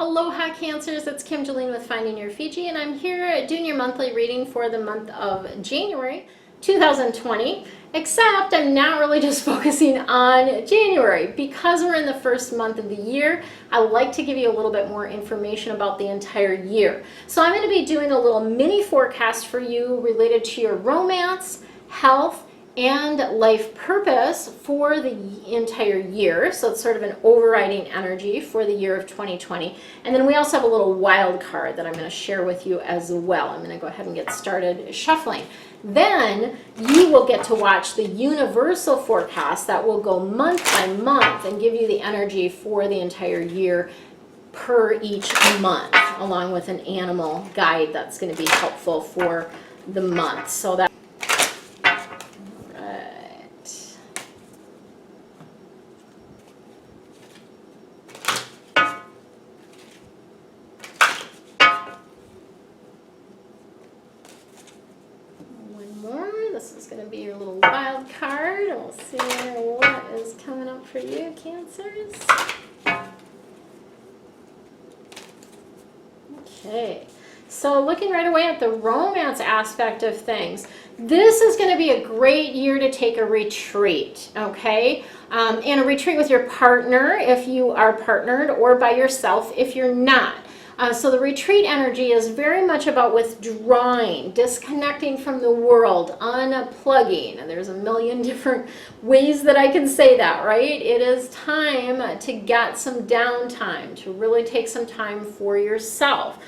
Aloha Cancers, it's Kim Jolene with Finding Your Fiji, and I'm here doing your monthly reading for the month of January 2020, except I'm not really just focusing on January. Because we're in the first month of the year, I like to give you a little bit more information about the entire year. So I'm going to be doing a little mini forecast for you related to your romance, health, and life purpose for the entire year. So it's sort of an overriding energy for the year of 2020. And then we also have a little wild card that I'm going to share with you as well. I'm going to go ahead and get started shuffling. Then you will get to watch the universal forecast that will go month by month and give you the energy for the entire year per each month, along with an animal guide that's going to be helpful for the month. So that this is going to be your little wild card. We'll see what is coming up for you, Cancers. Okay, so looking right away at the romance aspect of things, this is going to be a great year to take a retreat, okay? And a retreat with your partner if you are partnered, or by yourself if you're not. So the retreat energy is very much about withdrawing, disconnecting from the world, unplugging. And there's a million different ways that I can say that, right? It is time to get some downtime, to really take some time for yourself.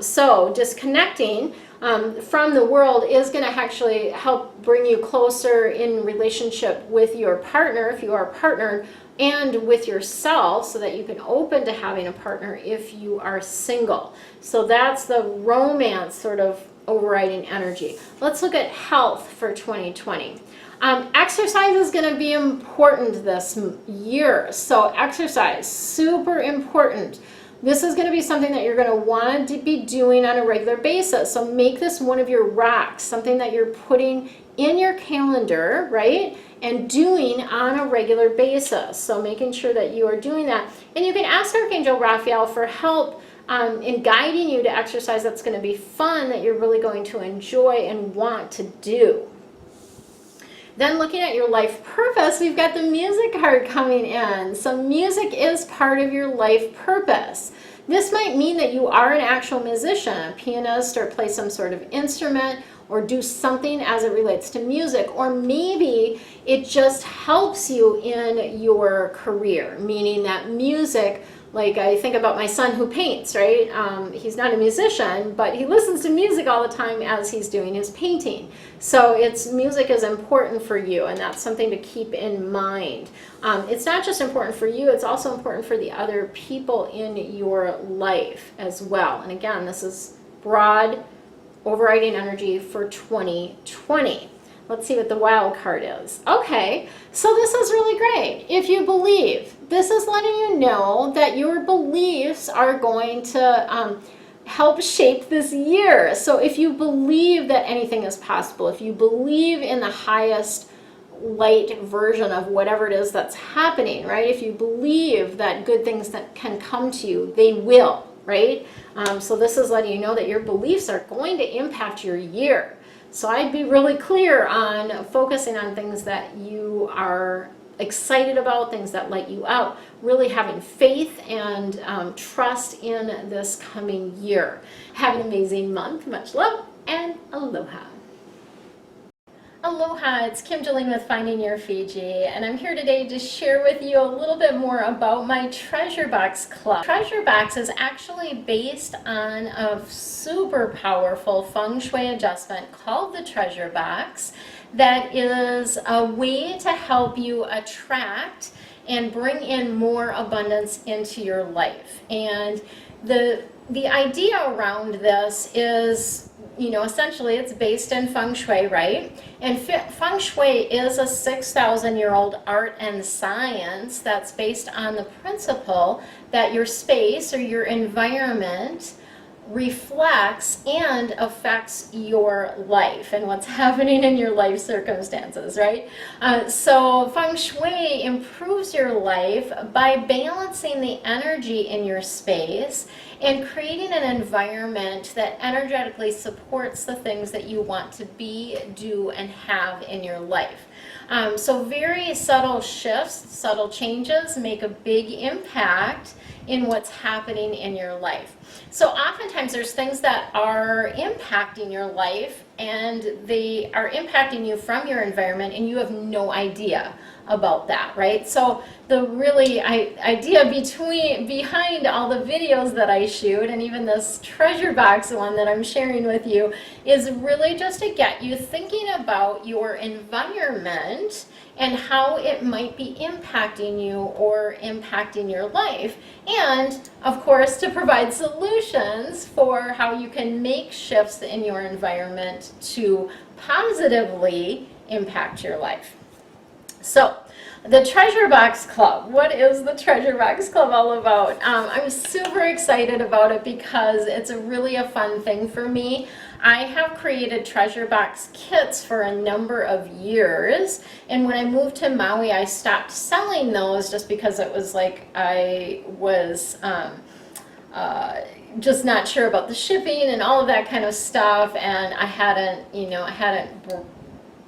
So disconnecting from the world is going to actually help bring you closer in relationship with your partner, if you are partnered, and with yourself, so that you can open to having a partner if you are single. So that's the romance sort of overriding energy. Let's look at health for 2020. Exercise is going to be important this year. So exercise, super important. This is going to be something that you're going to want to be doing on a regular basis. So make this one of your rocks, something that you're putting in your calendar, right? And doing on a regular basis. So making sure that you are doing that. And you can ask Archangel Raphael for help in guiding you to exercise that's going to be fun, that you're really going to enjoy and want to do. Then looking at your life purpose, we've got the music card coming in. So music is part of your life purpose. This might mean that you are an actual musician, a pianist, or play some sort of instrument, or do something as it relates to music. Or maybe it just helps you in your career, meaning that music, like I think about my son who paints, right? He's not a musician, but he listens to music all the time as he's doing his painting. So music is important for you, and that's something to keep in mind. It's not just important for you, it's also important for the other people in your life as well. And again, this is broad, overriding energy for 2020. Let's see what the wild card is. Okay, so this is really great. If you believe, this is letting you know that your beliefs are going to help shape this year. So if you believe that anything is possible, if you believe in the highest light version of whatever it is that's happening, right? If you believe that good things that can come to you, they will, right? So this is letting you know that your beliefs are going to impact your year. So I'd be really clear on focusing on things that you are excited about, things that light you up, really having faith and trust in this coming year. Have an amazing month. Much love and aloha. Aloha, it's Kim Jolene with Finding Your Fiji, and I'm here today to share with you a little bit more about my Treasure Box Club. Treasure Box is actually based on a super powerful Feng Shui adjustment called the Treasure Box that is a way to help you attract and bring in more abundance into your life. And the idea around this is, you know, essentially it's based in Feng Shui, right? And Feng Shui is a 6,000-year-old art and science that's based on the principle that your space or your environment reflects and affects your life and what's happening in your life circumstances, right? So Feng Shui improves your life by balancing the energy in your space and creating an environment that energetically supports the things that you want to be, do, and have in your life. So very subtle shifts, subtle changes make a big impact in what's happening in your life. So oftentimes there's things that are impacting your life and they are impacting you from your environment and you have no idea about that, right? So the really idea behind all the videos that I shoot and even this treasure box one that I'm sharing with you is really just to get you thinking about your environment and how it might be impacting you or impacting your life. And of course, to provide solutions for how you can make shifts in your environment to positively impact your life. So, the Treasure Box Club. What is the Treasure Box Club all about? I'm super excited about it because it's really a fun thing for me. I have created treasure box kits for a number of years, and when I moved to Maui, I stopped selling those just because it was like I was just not sure about the shipping and all of that kind of stuff, and I hadn't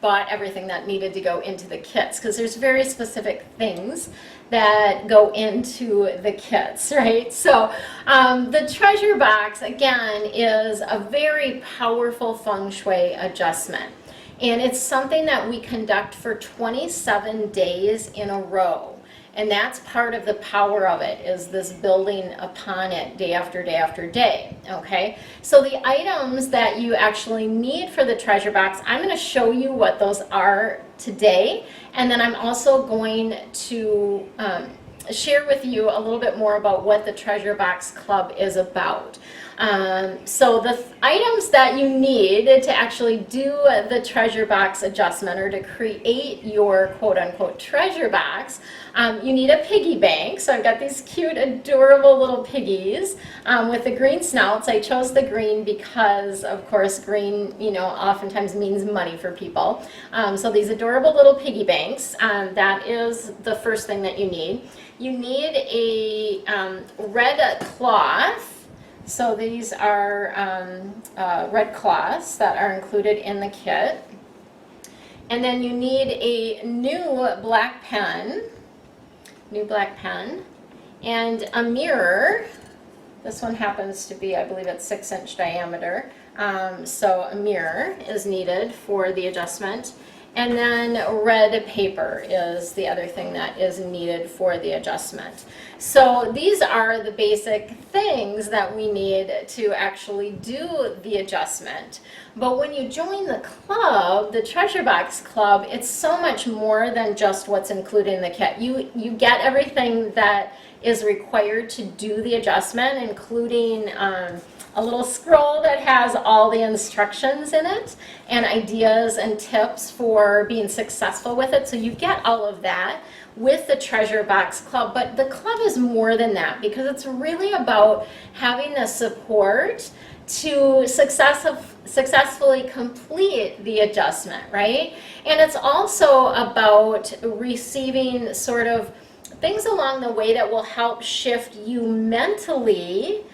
bought everything that needed to go into the kits because there's very specific things that go into the kits, right? So the treasure box, again, is a very powerful Feng Shui adjustment. And it's something that we conduct for 27 days in a row. And that's part of the power of it, is this building upon it day after day after day, okay? So the items that you actually need for the treasure box, I'm going to show you what those are today, and then I'm also going to share with you a little bit more about what the Treasure Box Club is about. So the items that you need to actually do the treasure box adjustment or to create your quote-unquote treasure box, you need a piggy bank. So I've got these cute, adorable little piggies with the green snouts. I chose the green because, of course, green, oftentimes means money for people. So these adorable little piggy banks, that is the first thing that you need. You need a red cloth. So these are red cloths that are included in the kit. And then you need a new black pen, and a mirror. This one happens to be, I believe it's 6-inch diameter. So a mirror is needed for the adjustment. And then red paper is the other thing that is needed for the adjustment. So these are the basic things that we need to actually do the adjustment. But when you join the club, the Treasure Box Club, it's so much more than just what's included in the kit. You get everything that is required to do the adjustment, including a little scroll that has all the instructions in it and ideas and tips for being successful with it. So you get all of that with the Treasure Box Club, but the club is more than that because it's really about having the support to successfully complete the adjustment, right? And it's also about receiving sort of things along the way that will help shift you mentally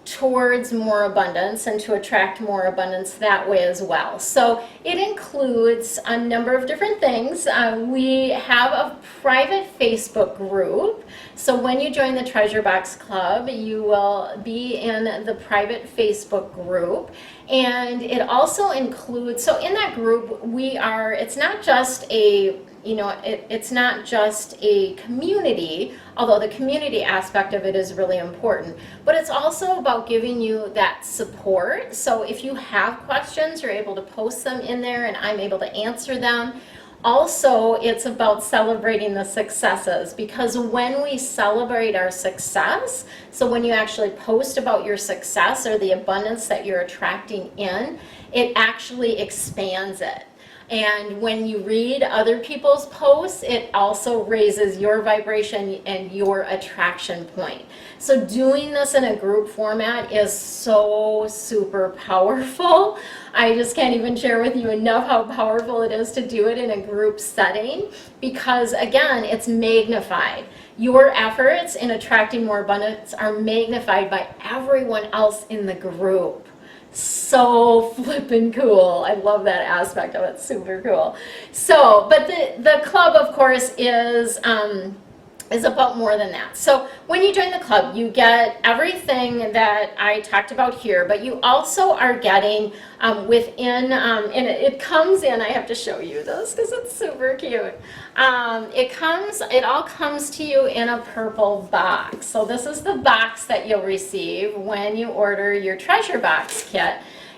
towards more abundance and to attract more abundance that way as well. So it includes a number of different things. We have a private Facebook group. So when you join the Treasure Box Club, you will be in the private Facebook group. And it also includes, so in that group, it's not just a it's not just a community, although the community aspect of it is really important, but it's also about giving you that support. So if you have questions, you're able to post them in there and I'm able to answer them. Also, it's about celebrating the successes, because when we celebrate our success, so when you actually post about your success or the abundance that you're attracting in, it actually expands it. And when you read other people's posts, it also raises your vibration and your attraction point. So doing this in a group format is so super powerful. I just can't even share with you enough how powerful it is to do it in a group setting, because again, it's magnified. Your efforts in attracting more abundance are magnified by everyone else in the group. So flippin' cool. I love that aspect of it. Super cool. So, but the club, of course, is about more than that. So when you join the club, you get everything that I talked about here, but you also are getting within, and it comes in, I have to show you this because it's super cute. It all comes to you in a purple box. So this is the box that you'll receive when you order your treasure box kit.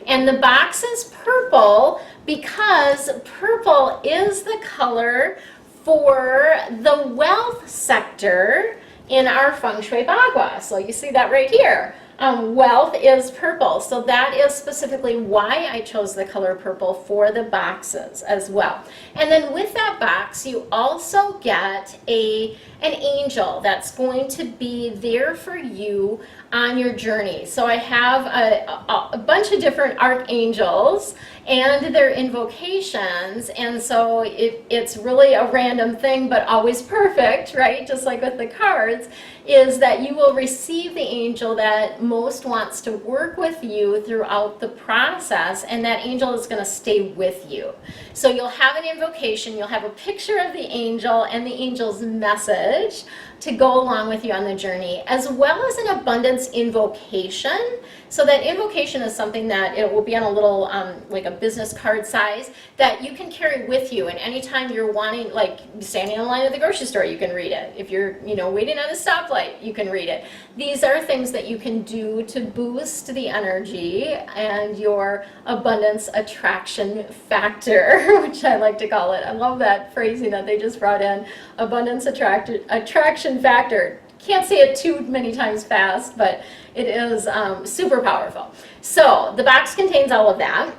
And the box is purple because purple is the color for the wealth sector in our Feng Shui Bagua. So you see that right here. Wealth is purple. So that is specifically why I chose the color purple for the boxes as well. And then with that box, you also get an angel that's going to be there for you on your journey. So I have a bunch of different archangels and their invocations, and so it's really a random thing, but always perfect, right? Just like with the cards, is that you will receive the angel that most wants to work with you throughout the process, and that angel is going to stay with you. So you'll have an invocation, you'll have a picture of the angel and the angel's message to go along with you on the journey, as well as an abundance invocation. So that invocation is something that it will be on a little, like a business card size, that you can carry with you. And anytime you're wanting, like standing in line at the grocery store, you can read it. If you're, waiting at a stoplight, you can read it. These are things that you can do to boost the energy and your abundance attraction factor, which I like to call it. I love that phrasing that they just brought in, abundance attraction factor. Can't say it too many times fast, but it is super powerful. So the box contains all of that.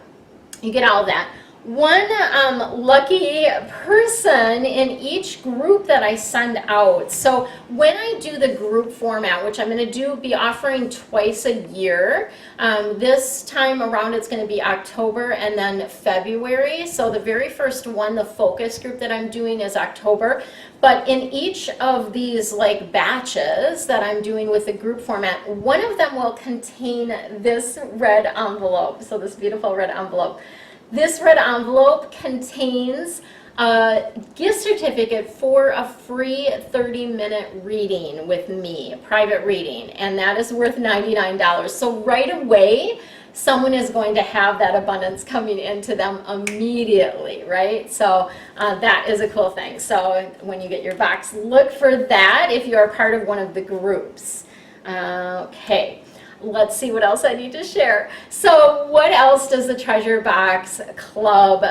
You get all of that. One lucky person in each group that I send out. So when I do the group format, which I'm going to be offering twice a year, this time around it's going to be October and then February. So the very first one, the focus group that I'm doing, is October. But in each of these like batches that I'm doing with the group format, one of them will contain this red envelope. So this beautiful red envelope. This red envelope contains a gift certificate for a free 30-minute reading with me, a private reading, and that is worth $99. So right away, someone is going to have that abundance coming into them immediately, right? So that is a cool thing. So when you get your box, look for that if you are part of one of the groups. Okay. Let's see what else I need to share. So what else does the Treasure Box Club,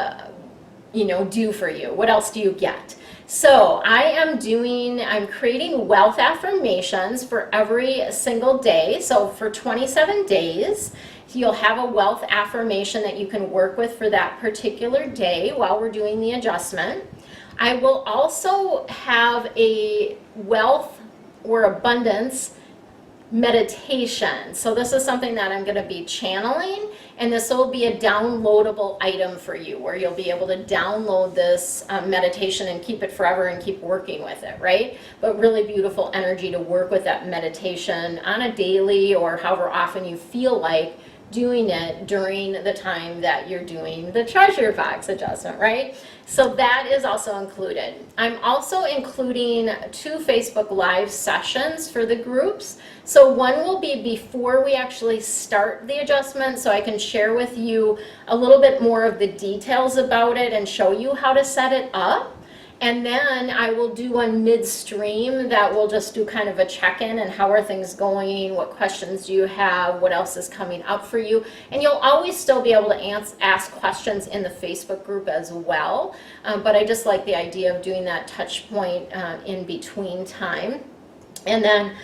do for you? What else do you get? So I'm creating wealth affirmations for every single day. So for 27 days, you'll have a wealth affirmation that you can work with for that particular day while we're doing the adjustment. I will also have a wealth or abundance meditation. So this is something that I'm going to be channeling, and this will be a downloadable item for you where you'll be able to download this meditation and keep it forever and keep working with it, right? But really beautiful energy to work with that meditation on a daily or however often you feel like doing it during the time that you're doing the treasure box adjustment, right? So that is also included. I'm also including 2 Facebook Live sessions for the groups. So one will be before we actually start the adjustment, so I can share with you a little bit more of the details about it and show you how to set it up. And then I will do one midstream that will just do kind of a check-in and how are things going, what questions do you have, what else is coming up for you. And you'll always still be able to ask questions in the Facebook group as well. But I just like the idea of doing that touch point in between time. And then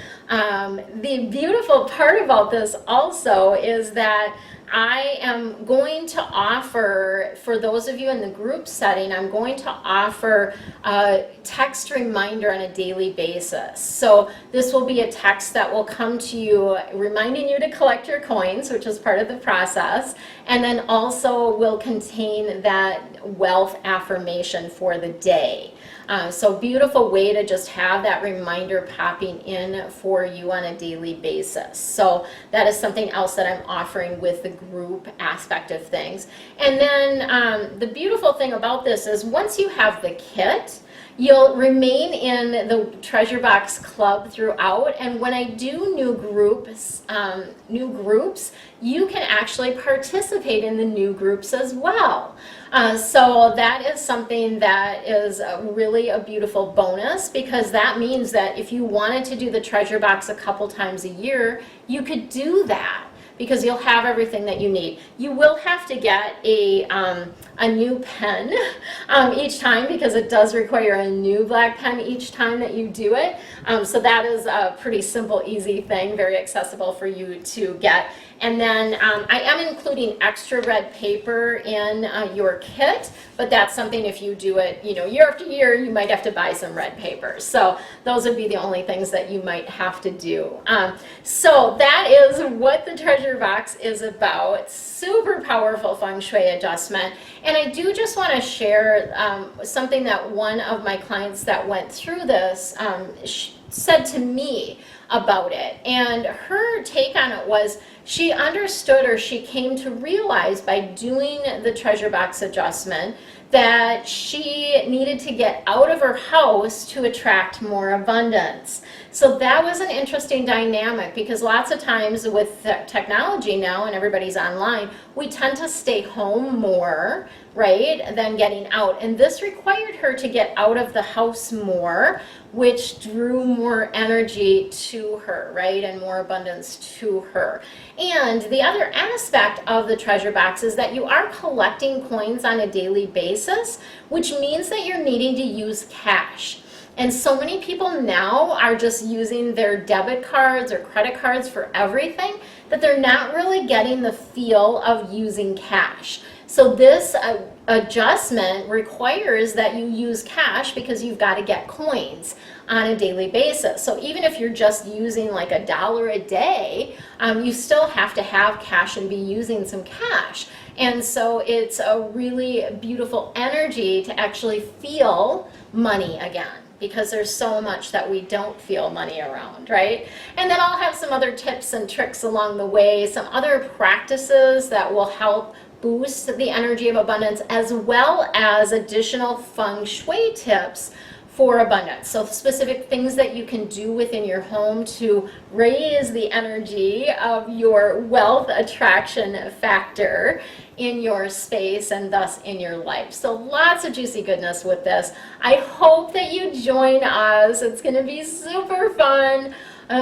the beautiful part about this also is that I am going to offer, for those of you in the group setting, I'm going to offer a text reminder on a daily basis. So this will be a text that will come to you reminding you to collect your coins, which is part of the process, and then also will contain that wealth affirmation for the day. So beautiful way to just have that reminder popping in for you on a daily basis. So that is something else that I'm offering with the group aspect of things. And then the beautiful thing about this is once you have the kit, you'll remain in the Treasure Box Club throughout, and when I do new groups, you can actually participate in the new groups as well. So that is something that is really a beautiful bonus, because that means that if you wanted to do the Treasure Box a couple times a year, you could do that, because you'll have everything that you need. You will have to get a new pen each time, because it does require a new black pen each time that you do it. So that is a pretty simple, easy thing, very accessible for you to get. And then I am including extra red paper in your kit, but that's something if you do it, year after year, you might have to buy some red paper. So those would be the only things that you might have to do. So that is what the Treasure Box is about. Super powerful Feng Shui adjustment. And I do just want to share something that one of my clients that went through this said to me about it. And her take on it was she understood, or she came to realize by doing the Treasure Box adjustment, that she needed to get out of her house to attract more abundance. So that was an interesting dynamic, because lots of times with technology now and everybody's online, we tend to stay home more, right, than getting out. And this required her to get out of the house more, which drew more energy to her, right, and more abundance to her. And the other aspect of the Treasure Box is that you are collecting coins on a daily basis, which means that you're needing to use cash. And so many people now are just using their debit cards or credit cards for everything, that they're not really getting the feel of using cash. So this adjustment requires that you use cash, because you've got to get coins on a daily basis. So even if you're just using like $1 a day, you still have to have cash and be using some cash. And so it's a really beautiful energy to actually feel money again, because there's so much that we don't feel money around, right? And then I'll have some other tips and tricks along the way, some other practices that will help boost the energy of abundance, as well as additional Feng Shui tips for abundance. So specific things that you can do within your home to raise the energy of your wealth attraction factor in your space and thus in your life. So lots of juicy goodness with this. I hope that you join us. It's going to be super fun,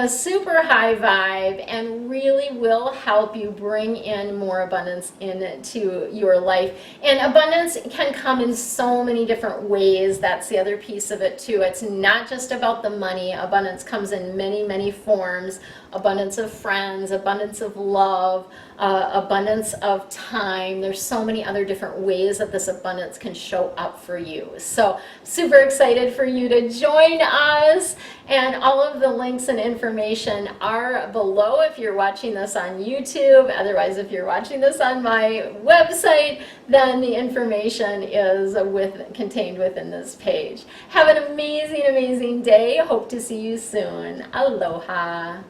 super high vibe, and really will help you bring in more abundance into your life. And abundance can come in so many different ways. That's the other piece of it too. It's not just about the money. Abundance comes in many, many forms. Abundance of friends, abundance of love, abundance of time. There's so many other different ways that this abundance can show up for you. So super excited for you to join us, and all of the links and information are below if you're watching this on YouTube. Otherwise, if you're watching this on my website, then the information is contained within this page. Have an amazing, amazing day. Hope to see you soon. Aloha.